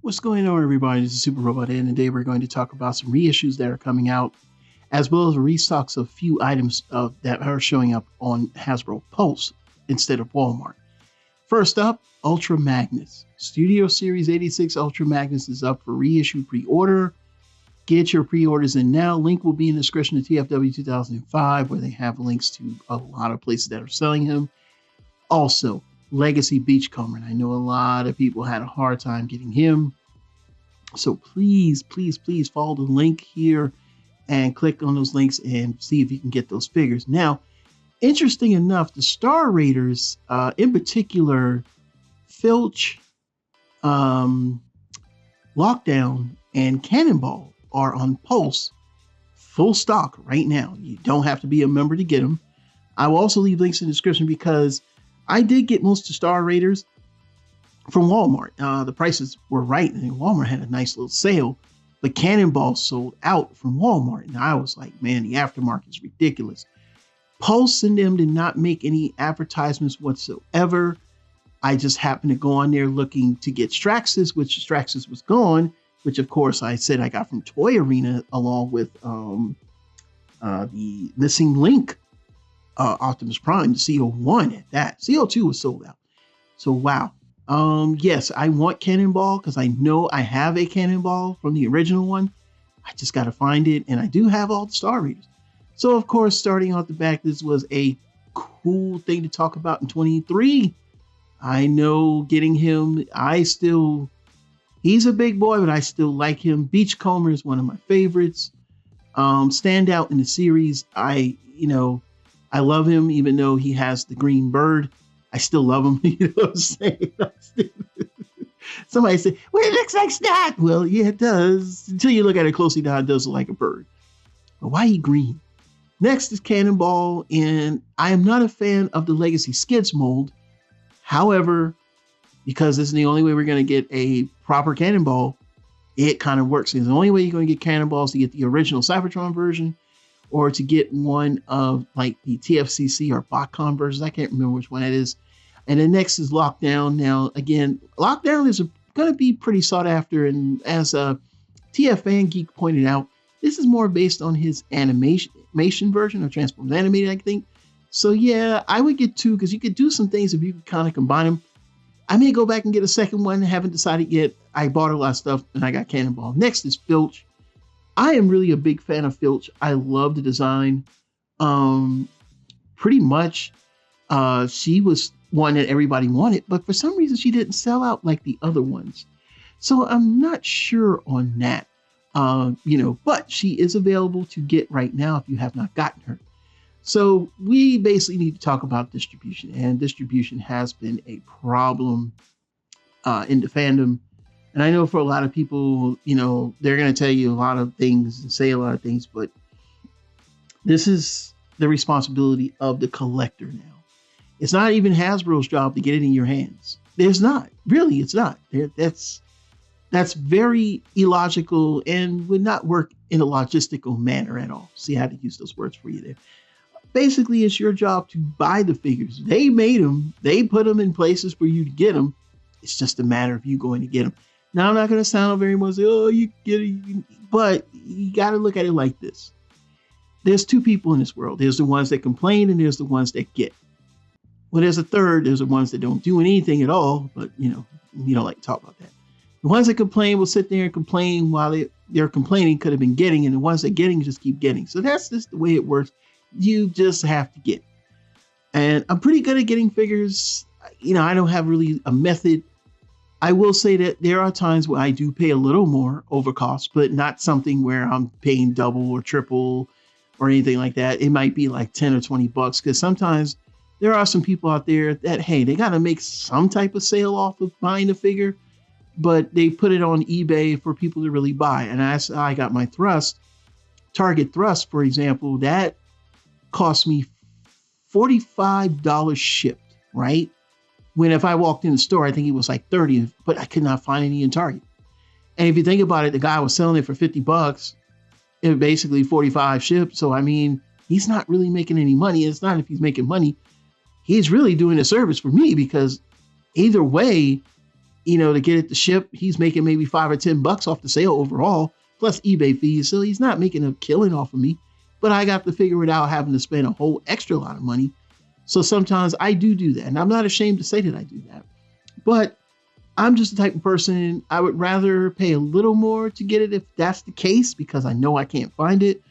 What's going on, everybody? This is Super Robot, and today we're going to talk about some reissues that are coming out, as well as restocks of a few items that are showing up on Hasbro Pulse instead of Walmart. First up, Ultra Magnus. Studio Series 86 Ultra Magnus is up for reissue pre-order. Get your pre-orders in now. Link will be in the description of TFW 2005, where they have links to a lot of places that are selling him. Also, Legacy Beachcomber. And I know a lot of people had a hard time getting him. So please follow the link here and click on those links and see if you can get those figures. Now, interesting enough, the Star Raiders, in particular, Filch, Lockdown, and Cannonball are on Pulse full stock right now. You don't have to be a member to get them. I will also leave links in the description because I did get most of the Star Raiders from Walmart. The prices were right, and Walmart had a nice little sale, but Cannonball sold out from Walmart. And I was like, man, the aftermarket is ridiculous. Pulse and them did not make any advertisements whatsoever. I just happened to go on there looking to get Straxus, which Straxus was gone, which of course I said I got from Toy Arena along with the missing link. Optimus Prime, the CO1 at that. CO2 was sold out. So wow. Yes, I want Cannonball because I know I have a Cannonball from the original one. I just got to find it, and I do have all the Star Raiders. So of course, starting off the back, this was a cool thing to talk about in 23. I know getting him, he's a big boy, but I still like him. Beachcomber is one of my favorites. Standout in the series. I love him, even though he has the green bird. I still love him. You know what I'm saying? Somebody said, well, it looks like snot. Well, yeah, it does. Until you look at it closely, now it does look like a bird. But why he green? Next is Cannonball, and I am not a fan of the Legacy Skids mold. However, because this is the only way we're going to get a proper Cannonball, it kind of works. It's the only way you're going to get Cannonballs to get the original Cybertron version, or to get one of like the TFCC or BOTCON versions. I can't remember which one it is. And then next is Lockdown. Now, again, Lockdown is going to be pretty sought after. And as TF Fan Geek pointed out, this is more based on his animation version of Transformers Animated, I think. So yeah, I would get two because you could do some things if you could kind of combine them. I may go back and get a second one. Haven't decided yet. I bought a lot of stuff and I got Cannonball. Next is Filch. I am really a big fan of Filch. I love the design. Pretty much, she was one that everybody wanted, but for some reason she didn't sell out like the other ones. So I'm not sure on that. But she is available to get right now if you have not gotten her. So we basically need to talk about distribution, and distribution has been a problem in the fandom. And I know for a lot of people, they're going to tell you a lot of things and say a lot of things, but this is the responsibility of the collector now. It's not even Hasbro's job to get it in your hands. It's not. Really, it's not. That's very illogical and would not work in a logistical manner at all. See how to use those words for you there. Basically, it's your job to buy the figures. They made them. They put them in places for you to get them. It's just a matter of you going to get them. Now, I'm not going to sound very much, you get it, but you got to look at it like this. There's two people in this world. There's the ones that complain and there's the ones that get. Well, there's a third. There's the ones that don't do anything at all, but, we don't like to talk about that. The ones that complain will sit there and complain while they're complaining could have been getting, and the ones that getting just keep getting. So that's just the way it works. You just have to get. And I'm pretty good at getting figures. I don't have really a method. I will say that there are times where I do pay a little more over cost, but not something where I'm paying double or triple or anything like that. It might be like 10 or 20 bucks because sometimes there are some people out there that, hey, they got to make some type of sale off of buying the figure, but they put it on eBay for people to really buy. And I got my Target Thrust, for example, that cost me $45 shipped, right? When if I walked in the store, I think it was like 30, but I could not find any in Target. And if you think about it, the guy was selling it for 50 bucks. It was basically 45 shipped. So, I mean, he's not really making any money. It's not if he's making money. He's really doing a service for me because either way, to get it to ship. He's making maybe $5 or $10 off the sale overall, plus eBay fees. So he's not making a killing off of me, but I got to figure it out having to spend a whole extra lot of money. So sometimes I do that. And I'm not ashamed to say that I do that, but I'm just the type of person, I would rather pay a little more to get it if that's the case, because I know I can't find it,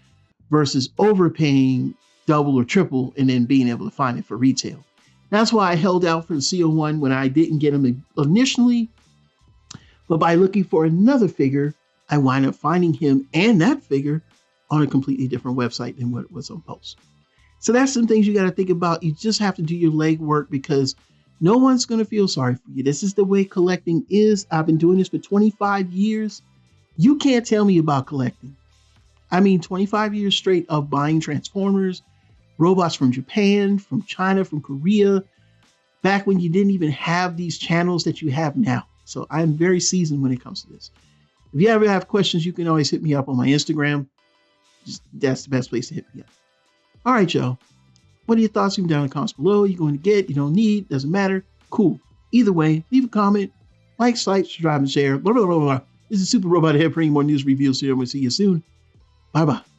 versus overpaying double or triple and then being able to find it for retail. That's why I held out for the CO1 when I didn't get him initially. But by looking for another figure, I wind up finding him and that figure on a completely different website than what it was on post. So that's some things you got to think about. You just have to do your legwork, because no one's going to feel sorry for you. This is the way collecting is. I've been doing this for 25 years. You can't tell me about collecting. I mean, 25 years straight of buying Transformers, robots from Japan, from China, from Korea, back when you didn't even have these channels that you have now. So I'm very seasoned when it comes to this. If you ever have questions, you can always hit me up on my Instagram. That's the best place to hit me up. All right, y'all. What are your thoughts? Leave them down in the comments below. You're going to get, you don't need, doesn't matter. Cool. Either way, leave a comment, like, subscribe, and share. Blah, blah, blah, blah. This is Super Robot Head bringing more news reviews here. We'll see you soon. Bye-bye.